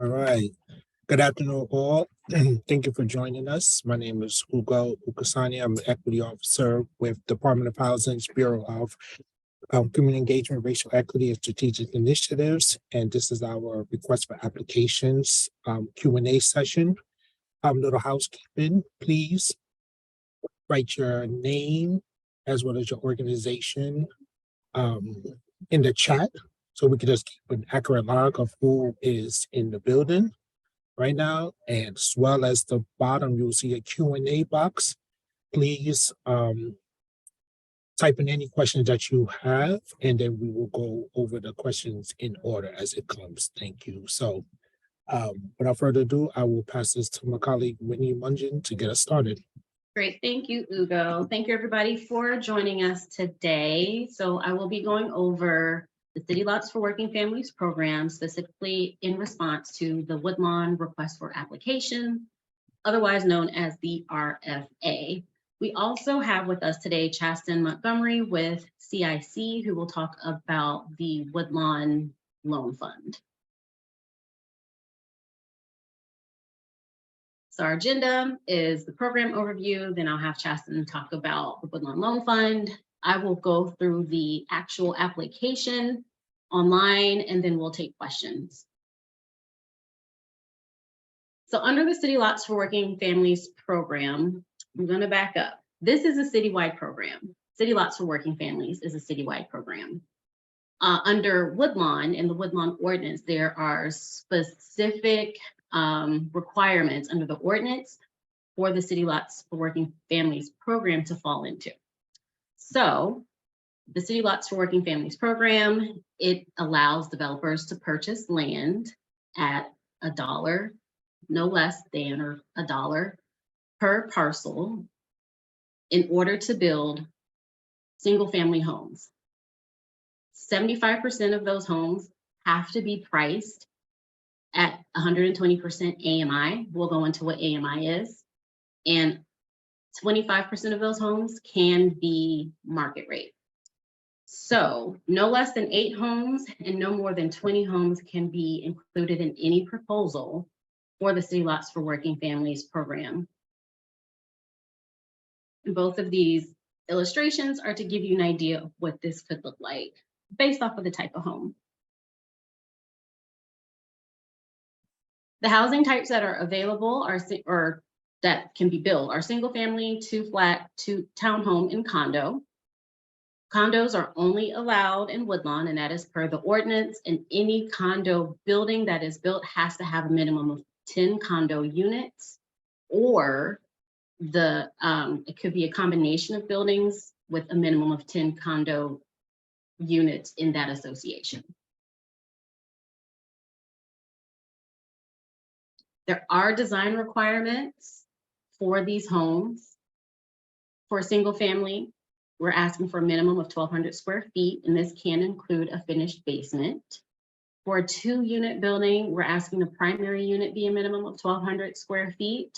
All right. Good afternoon, all. Thank you for joining us. My name is Hugo Ukasani. I'm an equity officer with Department of Housing's Bureau of Community Engagement, Racial Equity, and Strategic Initiatives. And this is our request for applications Q&A session. Little housekeeping, please write your name as well as your organization in the chat so we can just keep an accurate log of who is in the building right now, and as well as the bottom, you'll see a Q&A box. Please type in any questions that you have, and then we will go over the questions in order as it comes. Thank you. So without further ado, I will pass this to my colleague, Winnie Mungin, to get us started. Great, thank you, Ugo. Thank you, everybody, for joining us today. So I will be going over the City Lots for Working Families program, specifically in response to the Woodlawn Request for Application, otherwise known as the RFA. We also have with us today Chasten Montgomery with CIC, who will talk about the Woodlawn Loan Fund. So our agenda is the program overview, then I'll have Chasten talk about the Woodlawn Loan Fund. I will go through the actual application online, and then we'll take questions. So under the City Lots for Working Families program, I'm going to back up. This is a citywide program. City Lots for Working Families is a citywide program. Under Woodlawn, in the Woodlawn Ordinance, there are specific requirements under the ordinance for the City Lots for Working Families program to fall into. So the City Lots for Working Families program, it allows developers to purchase land at $1, no less than, or $1 per parcel in order to build single family homes. 75% of those homes have to be priced at 120% AMI. We'll go into what AMI is. And 25% of those homes can be market rate. So no less than 8 homes and no more than 20 homes can be included in any proposal for the City Lots for Working Families program. And both of these illustrations are to give you an idea of what this could look like based off of the type of home. The housing types that are available or that can be built are single family, 2-flat, 2-townhome, and condo. Condos are only allowed in Woodlawn, and that is per the ordinance, and any condo building that is built has to have a minimum of 10 condo units, or it could be a combination of buildings with a minimum of 10 condo units in that association. There are design requirements for these homes. For a single family, we're asking for a minimum of 1,200 square feet, and this can include a finished basement. For a 2-unit building, we're asking the primary unit be a minimum of 1,200 square feet.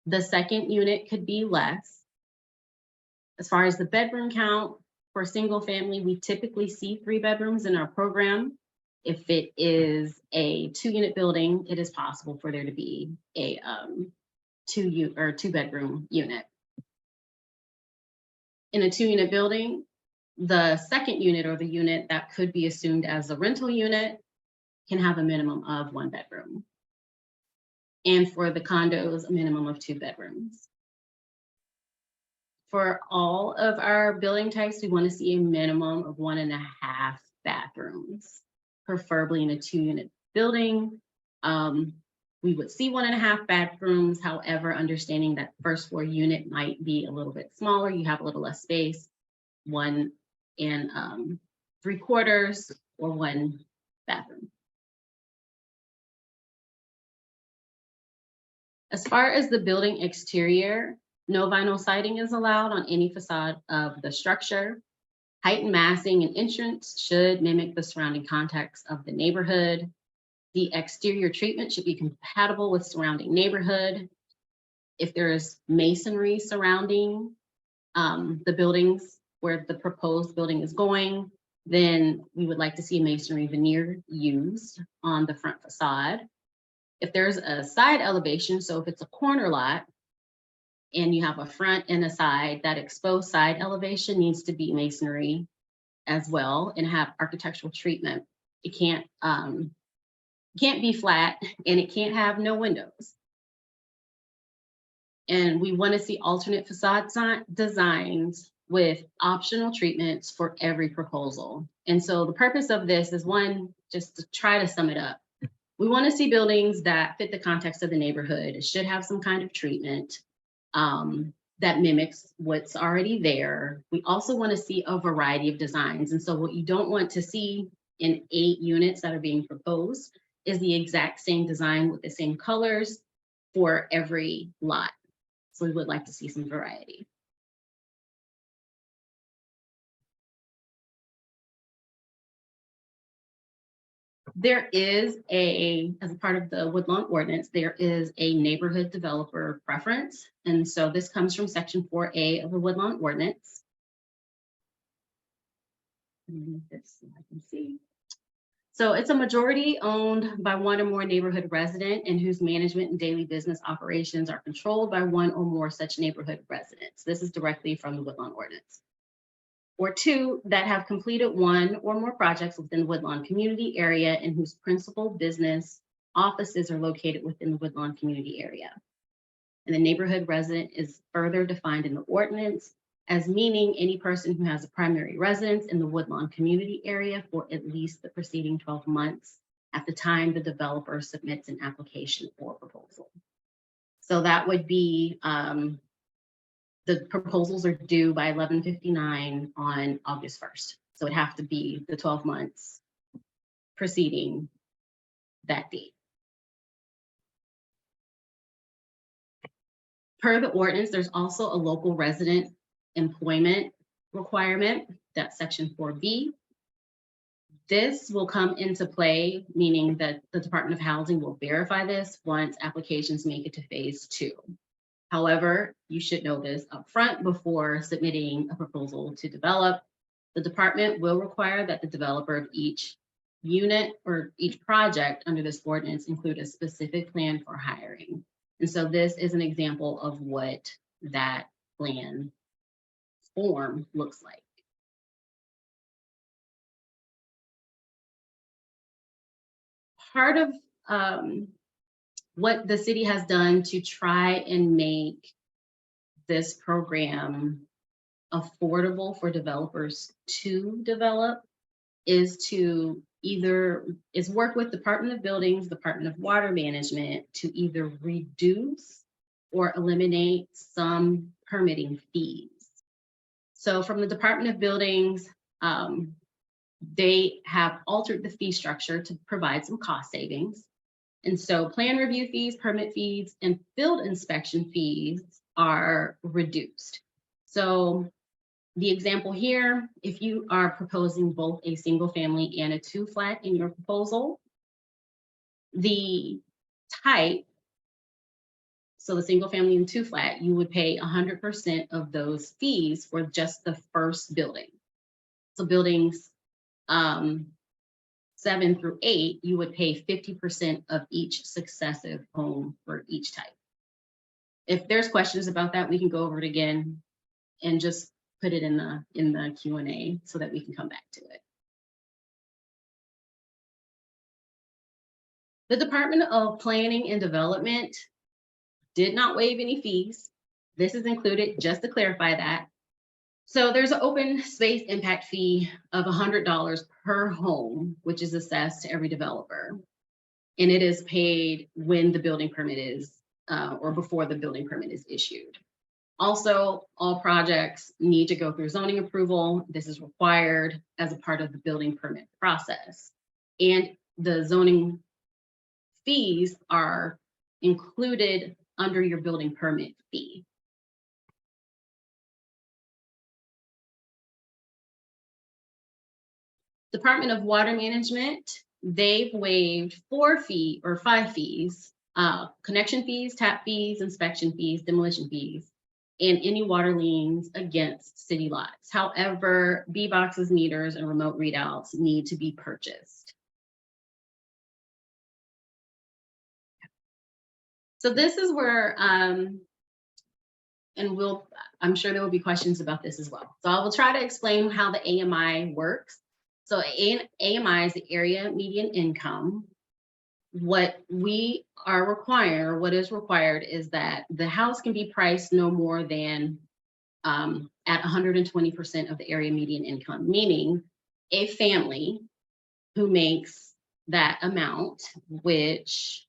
The second unit could be less. As far as the bedroom count, for a single family, we typically see 3 bedrooms in our program. If it is a 2-unit building, it is possible for there to be a 2-bedroom unit. In a 2-unit building, the second unit, or the unit that could be assumed as a rental unit, can have a minimum of 1 bedroom. And for the condos, a minimum of 2 bedrooms. For all of our building types, we want to see a minimum of 1.5 bathrooms, preferably in a 2-unit building. We would see 1.5 bathrooms. However, understanding that first floor unit might be a little bit smaller, you have a little less space, 1 and 3/4 or 1 bathroom. As far as the building exterior, no vinyl siding is allowed on any facade of the structure. Height and massing and entrance should mimic the surrounding context of the neighborhood. The exterior treatment should be compatible with surrounding neighborhood. If there is masonry surrounding the buildings where the proposed building is going, then we would like to see masonry veneer used on the front facade. If there's a side elevation, so if it's a corner lot and you have a front and a side, that exposed side elevation needs to be masonry as well and have architectural treatment. It can't be flat, and it can't have no windows. And we want to see alternate facade designs with optional treatments for every proposal. And so the purpose of this is, one, just to try to sum it up. We want to see buildings that fit the context of the neighborhood. It should have some kind of treatment that mimics what's already there. We also want to see a variety of designs. And so what you don't want to see in 8 units that are being proposed is the exact same design with the same colors for every lot. So we would like to see some variety. There is as a part of the Woodlawn Ordinance, there is a neighborhood developer preference. And so this comes from Section 4A of the Woodlawn Ordinance. This I can see. So it's a majority owned by one or more neighborhood resident and whose management and daily business operations are controlled by one or more such neighborhood residents. This is directly from the Woodlawn Ordinance. Or 2, that have completed one or more projects within the Woodlawn community area and whose principal business offices are located within the Woodlawn community area. And the neighborhood resident is further defined in the ordinance as meaning any person who has a primary residence in the Woodlawn community area for at least the preceding 12 months at the time the developer submits an application or proposal. So that would be, the proposals are due by 11/59 on August 1st. So it have to be the 12 months preceding that date. Per the ordinance, there's also a local resident employment requirement, that's Section 4B. This will come into play, meaning that the Department of Housing will verify this once applications make it to phase 2. However, you should know this upfront before submitting a proposal to develop. The department will require that the developer of each unit or each project under this ordinance include a specific plan for hiring. And so this is an example of what that plan form looks like. Part of what the city has done to try and make this program affordable for developers to develop is to work with Department of Buildings, Department of Water Management to either reduce or eliminate some permitting fees. So from the Department of Buildings, they have altered the fee structure to provide some cost savings. And so plan review fees, permit fees, and field inspection fees are reduced. So the example here, if you are proposing both a single family and a 2-flat in your proposal, the type, so the single family and 2-flat, you would pay 100% of those fees for just the first building. So buildings 7 through 8, you would pay 50% of each successive home for each type. If there's questions about that, we can go over it again and just put it in the Q&A so that we can come back to it. The Department of Planning and Development did not waive any fees. This is included just to clarify that. So there's an open space impact fee of $100 per home, which is assessed to every developer. And it is paid when the building permit is, or before the building permit is issued. Also, all projects need to go through zoning approval. This is required as a part of the building permit process. And the zoning fees are included under your building permit fee. Department of Water Management, they've waived 5 fees, connection fees, tap fees, inspection fees, demolition fees, and any water liens against city lots. However, B-boxes, meters, and remote readouts need to be purchased. So this is where, and I'm sure there will be questions about this as well. So I will try to explain how the AMI works. So AMI is the area median income. What is required is that the house can be priced no more than at 120% of the area median income, meaning a family who makes that amount, which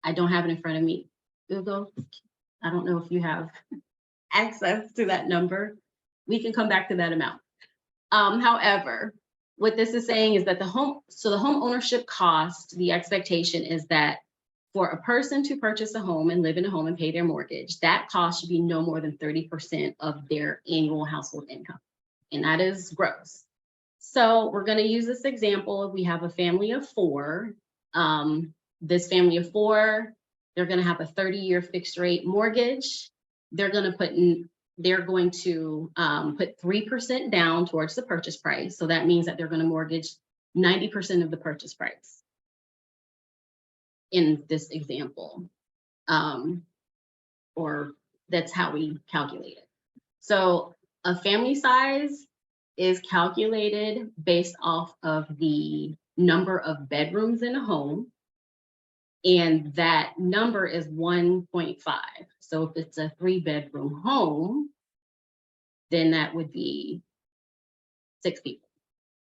I don't have it in front of me. Google, I don't know if you have access to that number. We can come back to that amount. However, what this is saying is that the home ownership cost, the expectation is that for a person to purchase a home and live in a home and pay their mortgage, that cost should be no more than 30% of their annual household income. And that is gross. So we're going to use this example. We have a family of four. This family of four, they're going to have a 30-year fixed rate mortgage. They're going to put 3% down towards the purchase price. So that means that they're going to mortgage 90% of the purchase price in this example. Or that's how we calculate it. So a family size is calculated based off of the number of bedrooms in a home. And that number is 1.5. So if it's a 3-bedroom home, then that would be 6 people.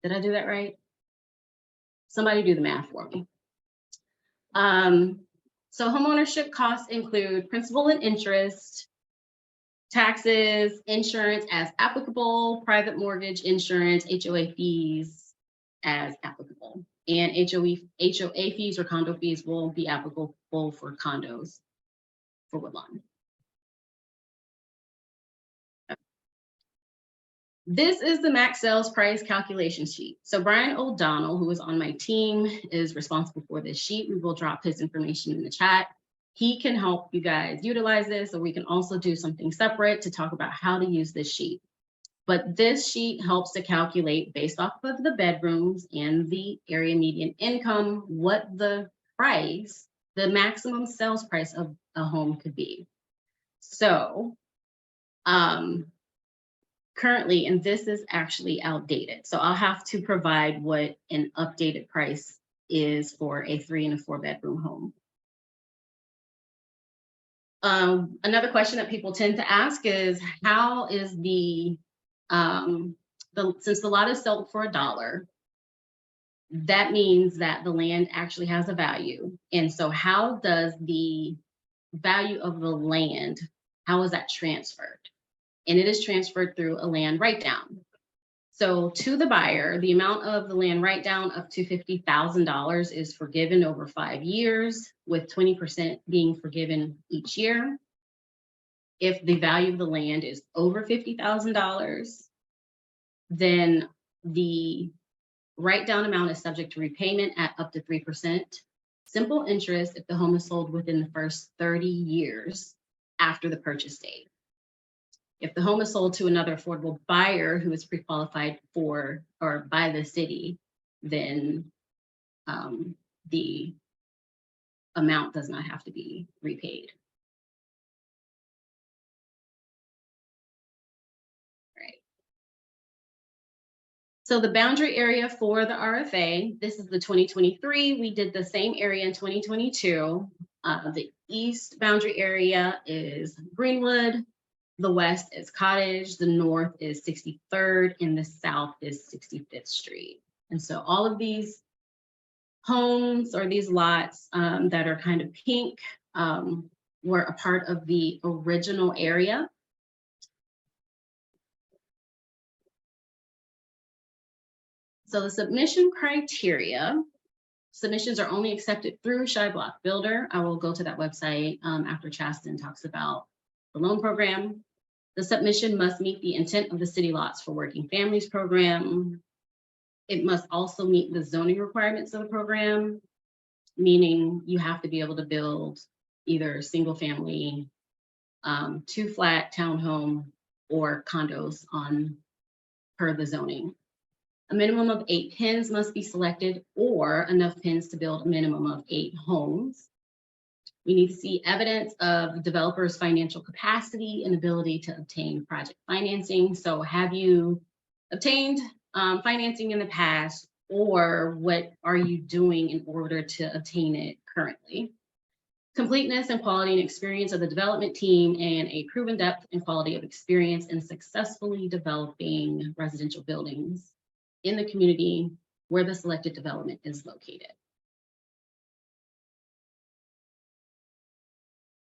Did I do that right? Somebody do the math for me. So homeownership costs include principal and interest, taxes, insurance as applicable, private mortgage insurance, HOA fees as applicable. And HOA fees or condo fees will be applicable for condos for Woodlawn. This is the max sales price calculation sheet. So Brian O'Donnell, who is on my team, is responsible for this sheet. We will drop his information in the chat. He can help you guys utilize this, or we can also do something separate to talk about how to use this sheet. But this sheet helps to calculate based off of the bedrooms and the area median income, what the price, the maximum sales price of a home could be. So currently, and this is actually outdated, so I'll have to provide what an updated price is for a 3- and 4-bedroom home. Another question that people tend to ask is, how is since the lot is sold for $1, that means that the land actually has a value. And so how does the value of the land, how is that transferred? And it is transferred through a land write-down. So to the buyer, the amount of the land write-down up to $50,000 is forgiven over 5 years, with 20% being forgiven each year. If the value of the land is over $50,000, then the write-down amount is subject to repayment at up to 3%. Simple interest if the home is sold within the first 30 years after the purchase date. If the home is sold to another affordable buyer who is pre-qualified for or by the city, then the amount does not have to be repaid. Right. So the boundary area for the RFA, this is the 2023. We did the same area in 2022. The east boundary area is Greenwood. The west is Cottage, the north is 63rd, and the south is 65th Street. And so all of these homes or these lots that are kind of pink were a part of the original area. So the submission criteria, submissions are only accepted through Shy Block Builder. I will go to that website after Chasten talks about the loan program. The submission must meet the intent of the City Lots for Working Families program. It must also meet the zoning requirements of the program, meaning you have to be able to build either single family, 2-flat townhome, or condos per the zoning. A minimum of 8 pins must be selected, or enough pins to build a minimum of 8 homes. We need to see evidence of the developer's financial capacity and ability to obtain project financing. So have you obtained financing in the past, or what are you doing in order to obtain it currently? Completeness and quality and experience of the development team, and a proven depth and quality of experience in successfully developing residential buildings in the community where the selected development is located.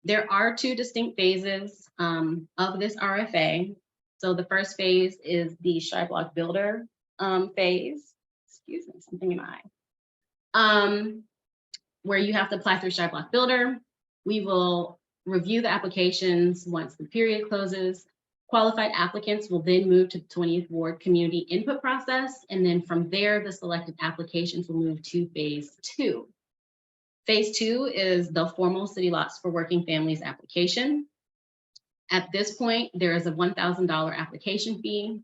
There are two distinct phases of this RFA. So the first phase is the Shy Block Builder phase. Excuse me, something in my eye. Where you have to apply through Shy Block Builder. We will review the applications once the period closes. Qualified applicants will then move to the 20th Ward Community Input Process. And then from there, the selected applications will move to phase 2. Phase 2 is the formal City Lots for Working Families application. At this point, there is a $1,000 application fee.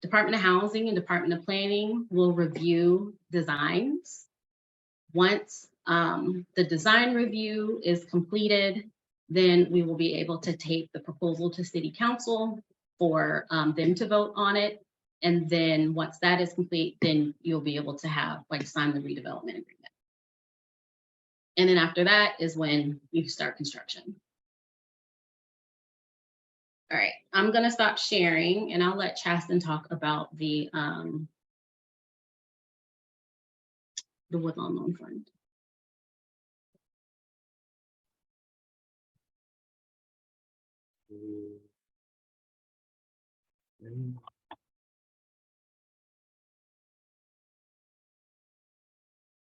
Department of Housing and Department of Planning will review designs. Once the design review is completed, then we will be able to take the proposal to City Council for them to vote on it. And then once that is complete, then you'll be able to have sign the redevelopment agreement. And then after that is when you start construction. All right, I'm gonna stop sharing and I'll let Chasten talk about the Woodlawn Loan Fund.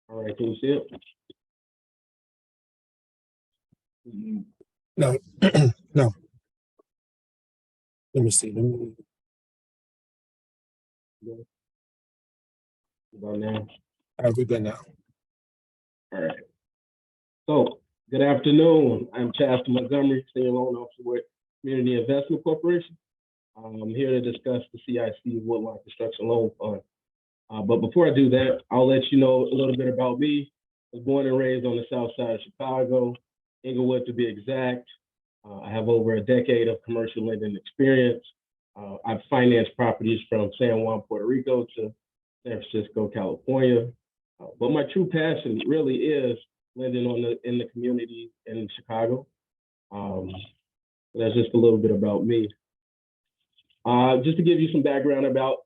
All right, can you see it? No, no. Let me see. Let me. About now. Are we good now? All right. So, good afternoon. I'm Chasten Montgomery, Senior Loan Officer with Community Investment Corporation. I'm here to discuss the CIC Woodlawn Construction Loan Fund. But before I do that, I'll let you know a little bit about me. I was born and raised on the south side of Chicago, Inglewood to be exact. I have over a decade of commercial lending experience. I've financed properties from San Juan, Puerto Rico to San Francisco, California. But my true passion really is lending in the community in Chicago. That's just a little bit about me. Just to give you some background about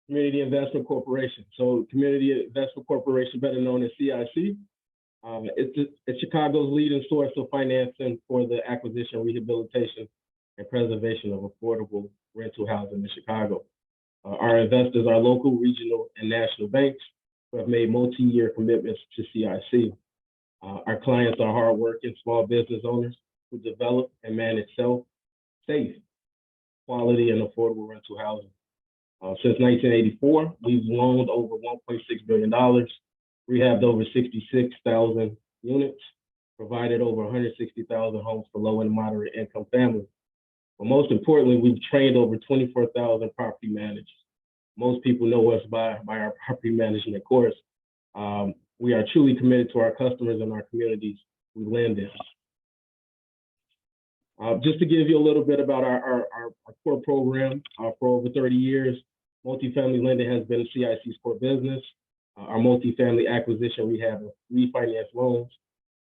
Community Investment Corporation. So Community Investment Corporation, better known as CIC, it's Chicago's leading source of financing for the acquisition, rehabilitation, and preservation of affordable rental housing in Chicago. Our investors are local, regional, and national banks who have made multi-year commitments to CIC. Our clients are hardworking small business owners who develop and manage safe, quality, and affordable rental housing. Since 1984, we've loaned over $1.6 billion, rehabbed over 66,000 units, provided over 160,000 homes for low and moderate income families. But most importantly, we've trained over 24,000 property managers. Most people know us by our property management course. We are truly committed to our customers and our communities we lend in. Just to give you a little bit about our core program, for over 30 years, multifamily lending has been CIC's core business. Our multifamily acquisition, rehab, and refinance loans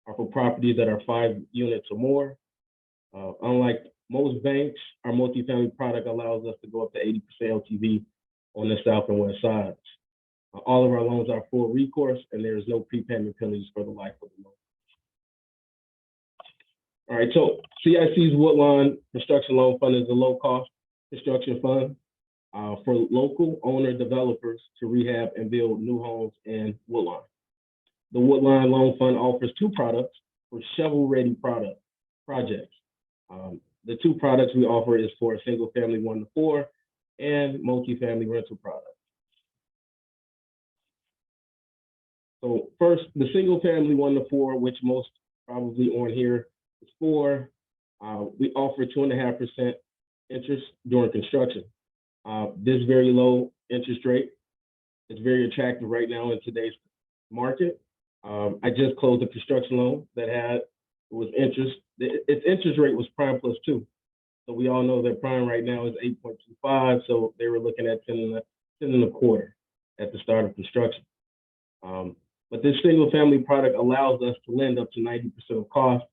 are for properties that are 5 units or more. Unlike most banks, our multifamily product allows us to go up to 80% LTV on the south and west sides. All of our loans are full recourse, and there is no prepayment penalties for the life of the loan. All right, so CIC's Woodlawn Construction Loan Fund is a low-cost construction fund for local owner developers to rehab and build new homes in Woodlawn. The Woodlawn Loan Fund offers 2 products for shovel-ready projects. The 2 products we offer is for a single-family 1 to 4 and multifamily rental products. So first, the single-family 1 to 4, which most probably on here is for, we offer 2.5% interest during construction. This very low interest rate is very attractive right now in today's market. I just closed a construction loan that had It was interest. Its interest rate was prime plus 2. So we all know that prime right now is 8.25. So they were looking at 10 and a quarter at the start of construction. But this single family product allows us to lend up to 90% of cost,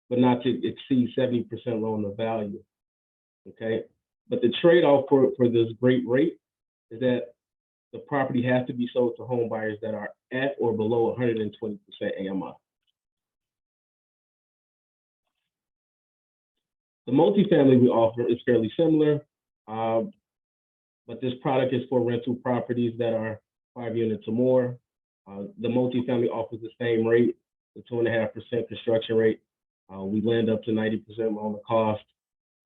but not to exceed 70% loan to value. Okay. But the trade-off for this great rate is that the property has to be sold to home buyers that are at or below 120% AMI. The multifamily we offer is fairly similar, but this product is for rental properties that are 5 units or more. The multifamily offers the same rate, the 2.5% construction rate. We lend up to 90% loan to cost,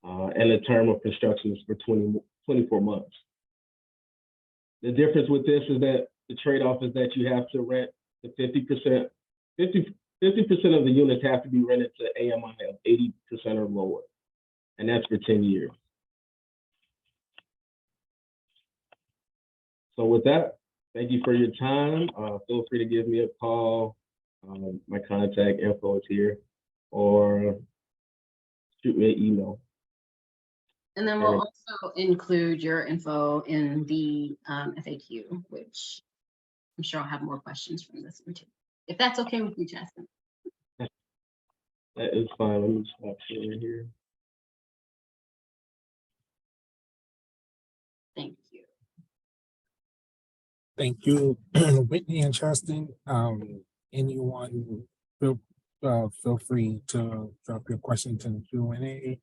and the term of construction is for 24 months. The difference with this is that the trade-off is that you have to rent the 50%. 50% of the units have to be rented to AMI of 80% or lower, and that's for 10 years. So with that, thank you for your time. Feel free to give me a call. My contact info is here, or shoot me an email. And then we'll also include your info in the FAQ, which I'm sure I'll have more questions from this one too. If that's okay with you, Justin. That is fine. Let me stop sharing here. Thank you. Thank you, Whitney and Justin. Anyone feel free to drop your questions in the Q&A.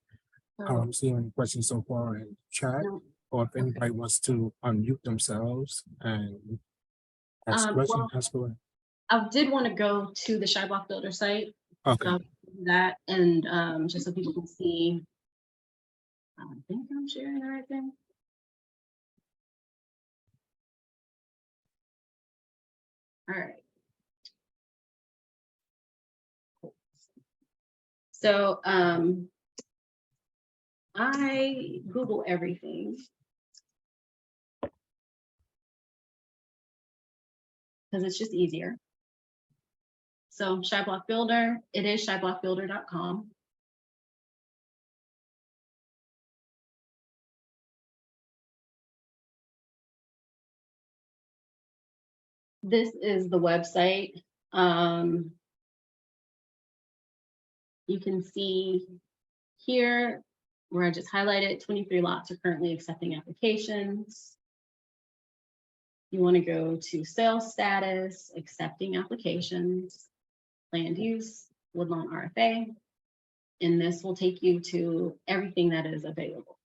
See any questions so far in chat, or if anybody wants to unmute themselves and ask a question, ask away. I did want to go to the Shyblock Builder site. Okay. So that and just so people can see. I think I'm sharing the right thing. All right. So I Google everything because it's just easier. So Shyblock Builder, it is shyblockbuilder.com. This is the website. You can see here where I just highlighted 23 lots are currently accepting applications. You want to go to sales status, accepting applications, land use, Woodlawn RFA, and this will take you to everything that is available.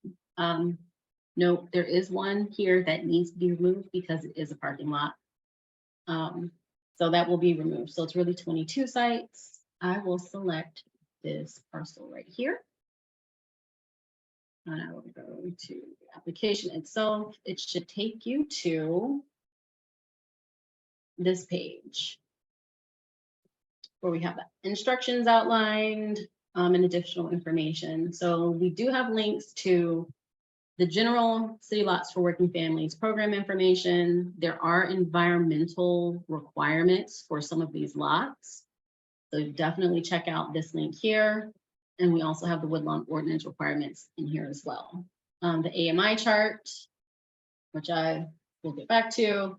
Note, there is one here that needs to be removed because it is a parking lot. So that will be removed. So it's really 22 sites. I will select this parcel right here. And I will go to the application itself. It should take you to this page where we have the instructions outlined and additional information. So we do have links to the general city lots for working families program information. There are environmental requirements for some of these lots. So definitely check out this link here. And we also have the Woodlawn Ordinance requirements in here as well. The AMI chart, which I will get back to.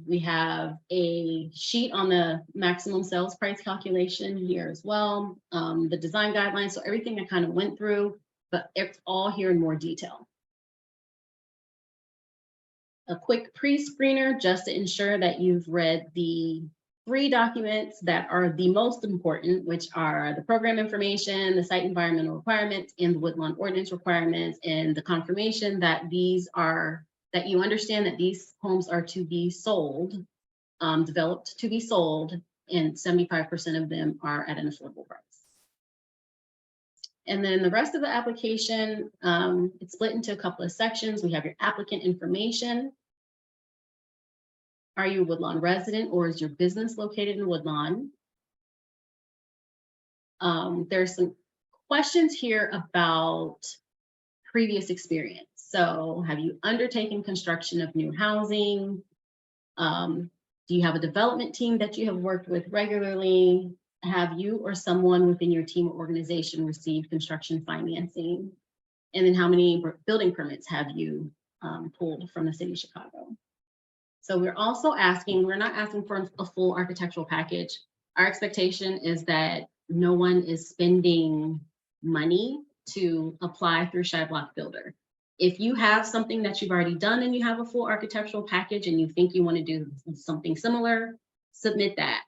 We have a sheet on the maximum sales price calculation here as well. The design guidelines, so everything I kind of went through, but it's all here in more detail. A quick pre-screener just to ensure that you've read the 3 documents that are the most important, which are the program information, the site environmental requirements, and the Woodlawn Ordinance requirements, and the confirmation that these are, that you understand that these homes are to be sold, developed to be sold, and 75% of them are at an affordable price. And then the rest of the application, it's split into a couple of sections. We have your applicant information. Are you a Woodlawn resident or is your business located in Woodlawn? There's some questions here about previous experience. So have you undertaken construction of new housing? Do you have a development team that you have worked with regularly? have you or someone within your team or organization receive construction financing? And then how many building permits have you pulled from the city of Chicago? So we're also asking, we're not asking for a full architectural package. Our expectation is that no one is spending money to apply through Shyblock Builder. If you have something that you've already done and you have a full architectural package and you think you want to do something similar, submit that.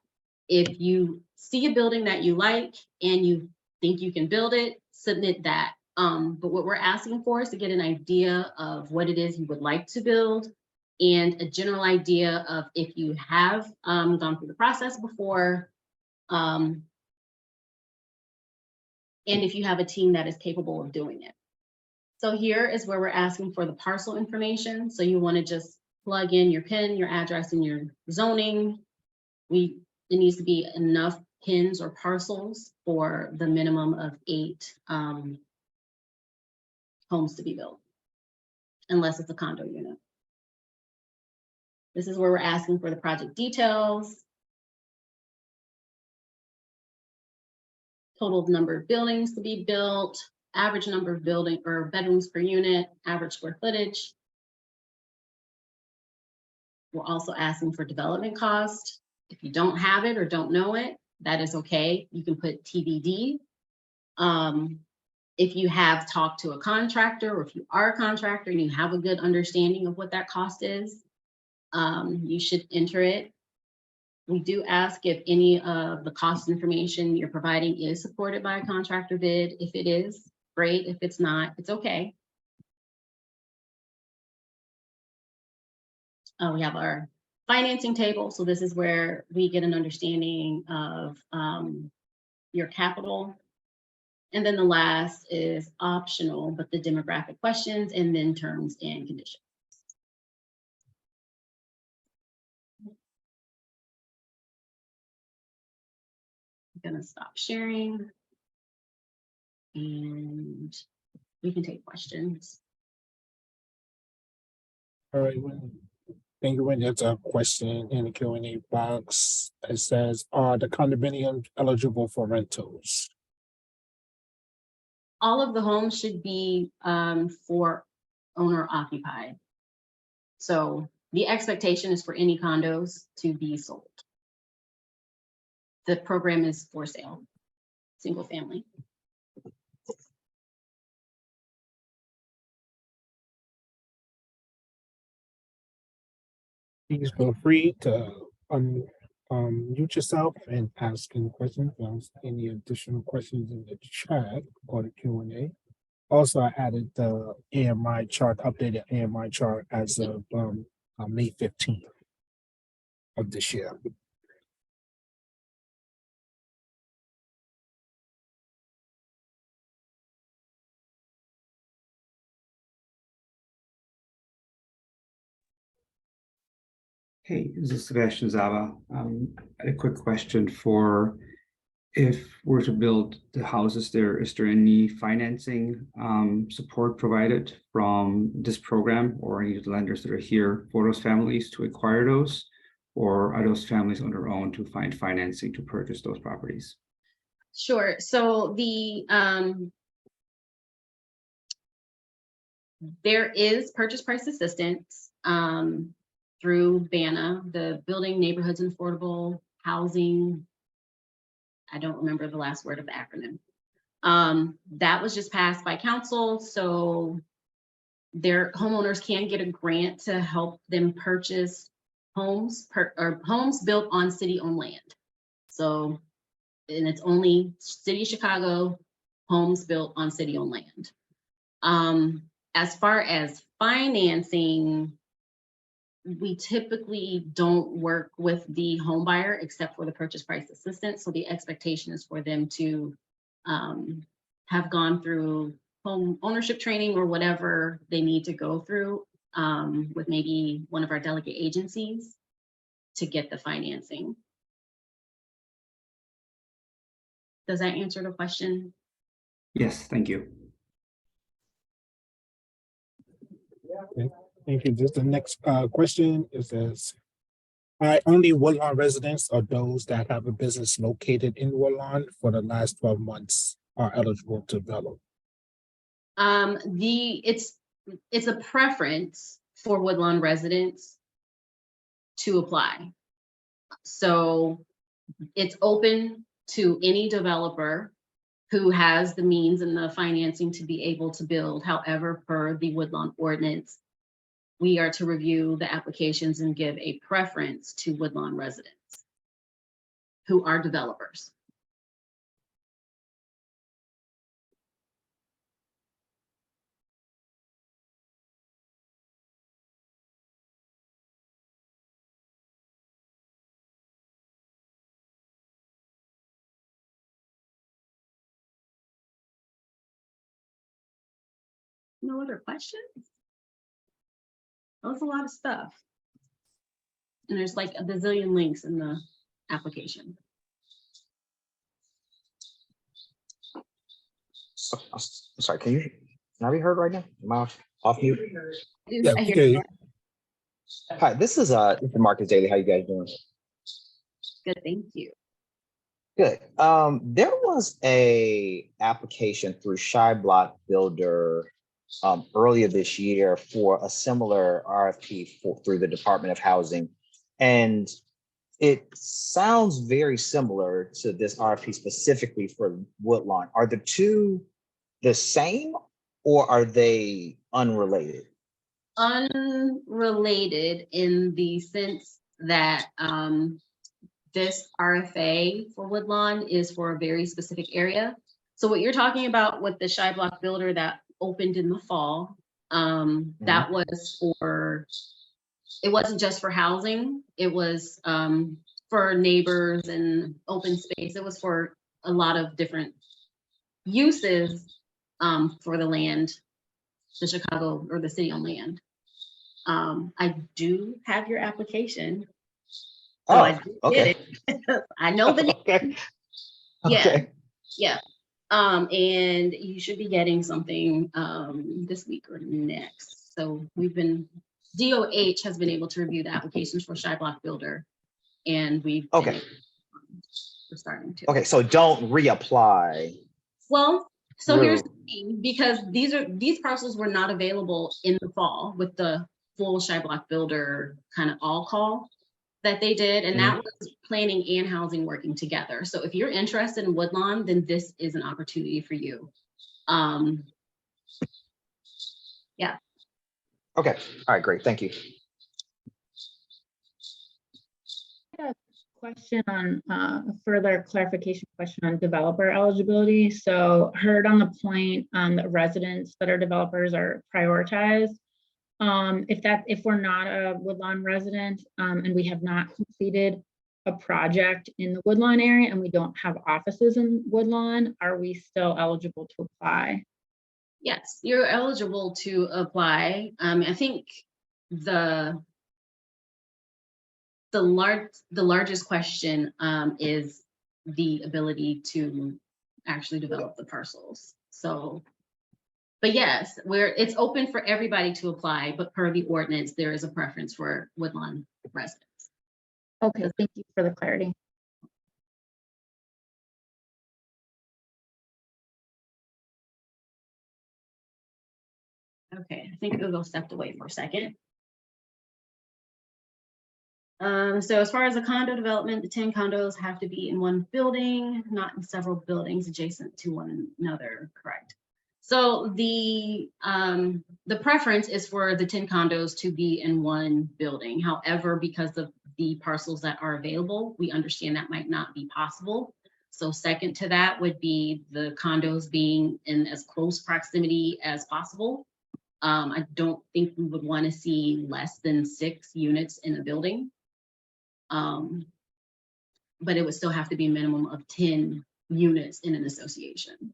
If you see a building that you like and you think you can build it, submit that. But what we're asking for is to get an idea of what it is you would like to build and a general idea of if you have gone through the process before, and if you have a team that is capable of doing it. So here is where we're asking for the parcel information. So you want to just plug in your PIN, your address, and your zoning. It needs to be enough pins or parcels for the minimum of 8 homes to be built, unless it's a condo unit. This is where we're asking for the project details, total number of buildings to be built, average number of building or bedrooms per unit, average square footage. We're also asking for development cost. If you don't have it or don't know it, that is okay. You can put TBD. If you have talked to a contractor, or if you are a contractor and you have a good understanding of what that cost is, you should enter it. We do ask if any of the cost information you're providing is supported by a contractor bid. If it is, great. If it's not, it's okay. We have our financing table. So this is where we get an understanding of your capital. And then the last is optional, but the demographic questions and then terms and conditions. I'm gonna stop sharing and we can take questions. All right, thank you. When there's a question in the Q&A box, it says, are the condominiums eligible for rentals? All of the homes should be for owner occupied. So the expectation is for any condos to be sold. The program is for sale, single family. Please feel free to mute yourself and ask any questions. If there's any additional questions in the chat or the Q&A. Also, I added the AMI chart, updated AMI chart as of May 15th of this year. Hey, this is Sebastian Zaba. I had a quick question for if we're to build the houses there, is there any financing support provided from this program or any of the lenders that are here for those families to acquire those? Or are those families on their own to find financing to purchase those properties? Sure. So the there is purchase price assistance through BANA, the Building Neighborhoods and Affordable Housing. I don't remember the last word of the acronym. That was just passed by council, so their homeowners can get a grant to help them purchase homes homes built on city-owned land. So, and it's only City of Chicago homes built on city-owned land. As far as financing, we typically don't work with the home buyer except for the purchase price assistance. So the expectation is for them to have gone through home ownership training or whatever they need to go through with maybe one of our delegate agencies to get the financing. Does that answer the question? Yes, thank you. Okay. Thank you. Just the next question is this. Only Woodlawn residents or those that have a business located in Woodlawn for the last 12 months are eligible to develop. It's a preference for Woodlawn residents to apply. So it's open to any developer who has the means and the financing to be able to build. However, per the Woodlawn ordinance, we are to review the applications and give a preference to Woodlawn residents who are developers. No other questions? That's a lot of stuff. And there's like a bazillion links in the application. I'm sorry, can I be heard right now? Am I off mute? Yeah, I hear okay. you. Hi, this is Marcus Daly. How you guys doing? Good, thank you. Good. There was a application through Shy Block Builder earlier this year for a similar RFP through the Department of Housing. And it sounds very similar to this RFP specifically for Woodlawn. Are the two the same or are they unrelated? Unrelated in the sense that this RFA for Woodlawn is for a very specific area. So what you're talking about with the Shy Block Builder that opened in the fall, that was for, it wasn't just for housing, it was for neighbors and open space. It was for a lot of different uses for the land, the Chicago or the city on land. I do have your application. So I did okay. get it. I know the name. Okay. Yeah. Okay. Yeah. And you should be getting something this week or next. So DOH has been able to review the applications for Shy Block Builder, and we're starting to. Okay, so don't reapply. Well, so here's the thing, because these parcels were not available in the fall with the full Shy Block Builder kind of all call that they did, and that was planning and housing working together. So if you're interested in Woodlawn, then this is an opportunity for you. Yeah. Okay, all right, great, thank you. Question on a further clarification question on developer eligibility. So heard on the point that residents that are developers are prioritized. If we're not a Woodlawn resident and we have not completed a project in the Woodlawn area and we don't have offices in Woodlawn, are we still eligible to apply? Yes, you're eligible to apply. I think the largest question is the ability to actually develop the parcels. So, but yes, it's open for everybody to apply, but per the ordinance, there is a preference for Woodlawn residents. Okay, thank you for the clarity. Okay, I think Google stepped away for a second. So as far as the condo development, the 10 condos have to be in one building, not in several buildings adjacent to one another, correct? So the preference is for the 10 condos to be in one building. However, because of the parcels that are available, we understand that might not be possible. So second to that would be the condos being in as close proximity as possible. I don't think we would want to see less than 6 units in a building. But it would still have to be a minimum of 10 units in an association.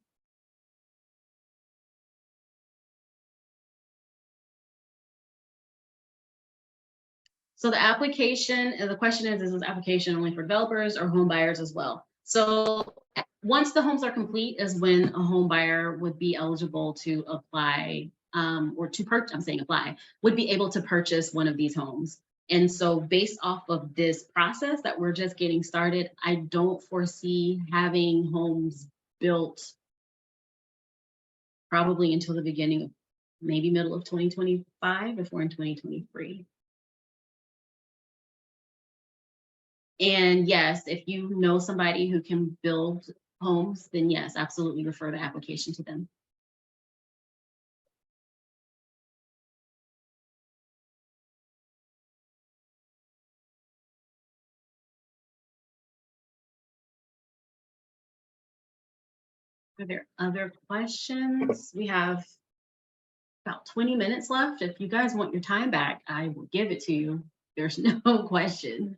So the application, the question is this application only for developers or home buyers as well? So once the homes are complete is when a home buyer would be eligible to apply or to purchase, I'm saying apply, would be able to purchase one of these homes. And so based off of this process that we're just getting started, I don't foresee having homes built probably until the beginning of maybe middle of 2025 if we're in 2023. And yes, if you know somebody who can build homes, then yes, absolutely refer the application to them. Are there other questions? We have about 20 minutes left. If you guys want your time back, I will give it to you. There's no question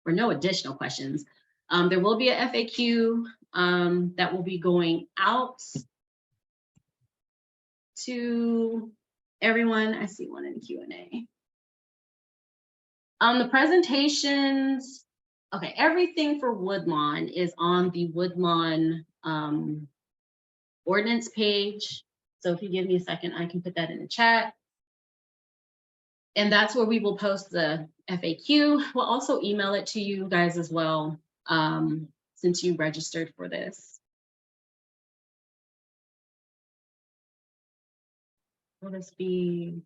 or no additional questions. There will be a FAQ that will be going out to everyone. I see one in Q&A. The presentations, okay, everything for Woodlawn is on the Woodlawn ordinance page. So if you give me a second, I can put that in the chat. And that's where we will post the FAQ. We'll also email it to you guys as well, since you registered for this. Will this be?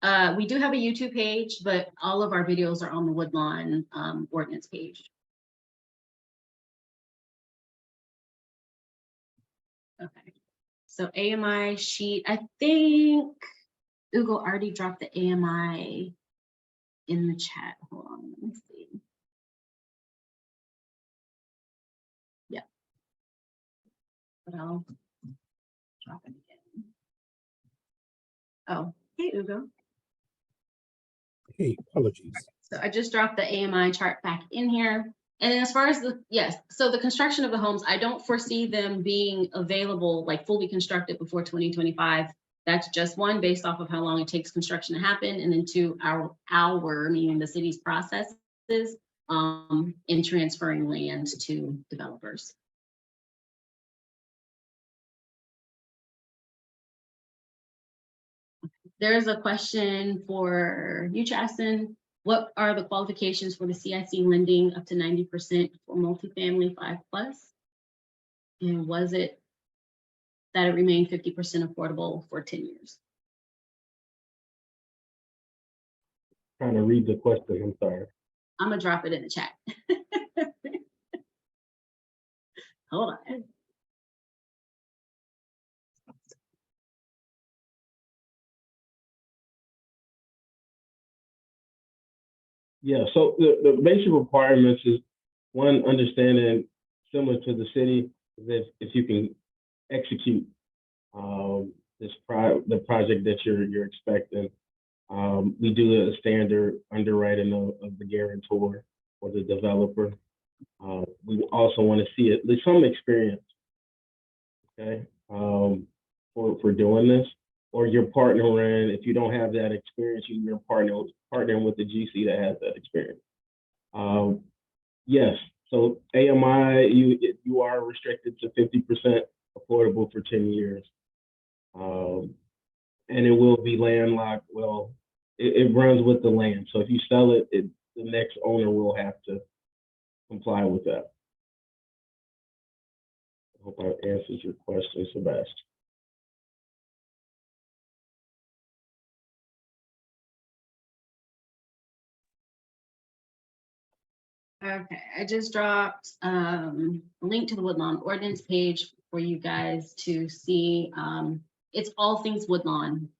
We do have a YouTube page, but all of our videos are on the Woodlawn ordinance page. Okay, so AMI sheet, I think Ugo already dropped the AMI in the chat. Hold on, let me see. Yeah, but I'll drop it again. Oh, hey, Ugo. Hey, apologies. So I just dropped the AMI chart back in here. And as far as so the construction of the homes, I don't foresee them being available, like fully constructed before 2025. That's just one, based off of how long it takes construction to happen. And then two, our meaning the city's processes in transferring land to developers. There's a question for you, Chasten. What are the qualifications for the CIC lending up to 90% for multifamily 5+? And was it that it remained 50% affordable for 10 years? Trying to read the question, I'm sorry. I'm gonna drop it in the chat. Hold on. Yeah, so the basic requirements is one, understanding similar to the city, that if you can execute the project that you're expecting. We do a standard underwriting of the guarantor or the developer. We also want to see at least some experience, okay, for doing this. Or you're partnering, if you don't have that experience, you're partnering with the GC that has that experience. Yes, so AMI, you are restricted to 50% affordable for 10 years. And it will be landlocked. Well, it runs with the land. So if you sell it, the next owner will have to comply with that. I hope I answered your question, Sebastian. Okay, I just dropped a link to the Woodlawn ordinance page for you guys to see. It's all things Woodlawn.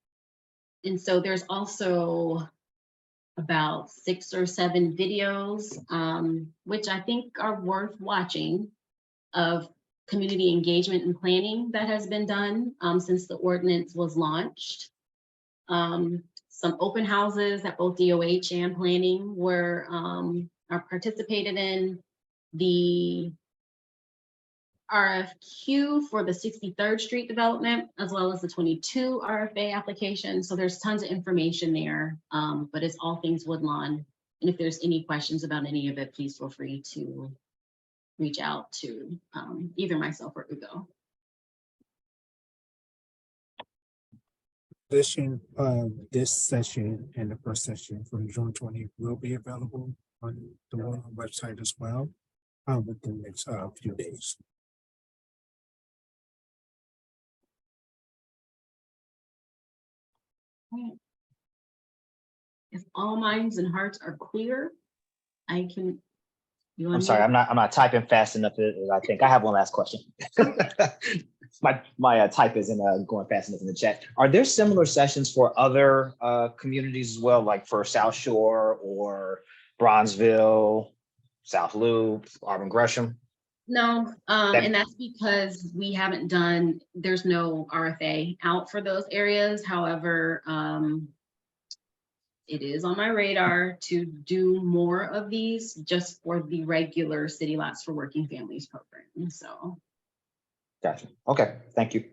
And so there's also about 6 or 7 videos, which I think are worth watching, of community engagement and planning that has been done since the ordinance was launched. Some open houses that both DOH and planning are participated in. The RFQ for the 63rd Street development, as well as the 22 RFA application. So there's tons of information there, but it's all things Woodlawn. And if there's any questions about any of it, please feel free to reach out to either myself or Ugo. addition, this session and the first session from June 20th will be available on the Woodlawn website as well, within the next few days. If all minds and hearts are clear, I can. I'm sorry, I'm not typing fast enough. I think I have one last question. My type isn't going fast enough in the chat. Are there similar sessions for other communities as well, like for South Shore or Bronzeville, South Loop, Auburn Gresham? No, and that's because we haven't done, there's no RFA out for those areas. However, it is on my radar to do more of these just for the regular City Lots for Working Families program. So. Gotcha. Okay, thank you.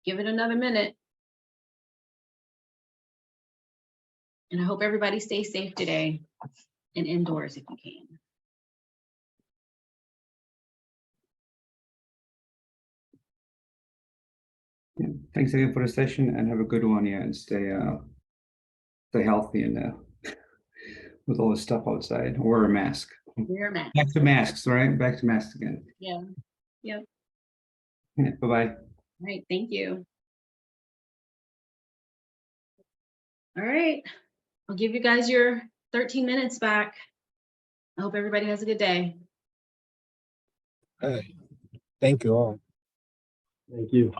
Give it another minute. And I hope everybody stays safe today and indoors if you can. Yeah, thanks again for the session and have a good one. Yeah, and stay healthy and with all this stuff outside. Wear a mask. Wear a mask. Back to masks, right? Back to masks again. Yeah. Yep. Yeah, bye-bye. All right. Thank you. All right. I'll give you guys your 13 minutes back. I hope everybody has a good day. Thank you all. Thank you.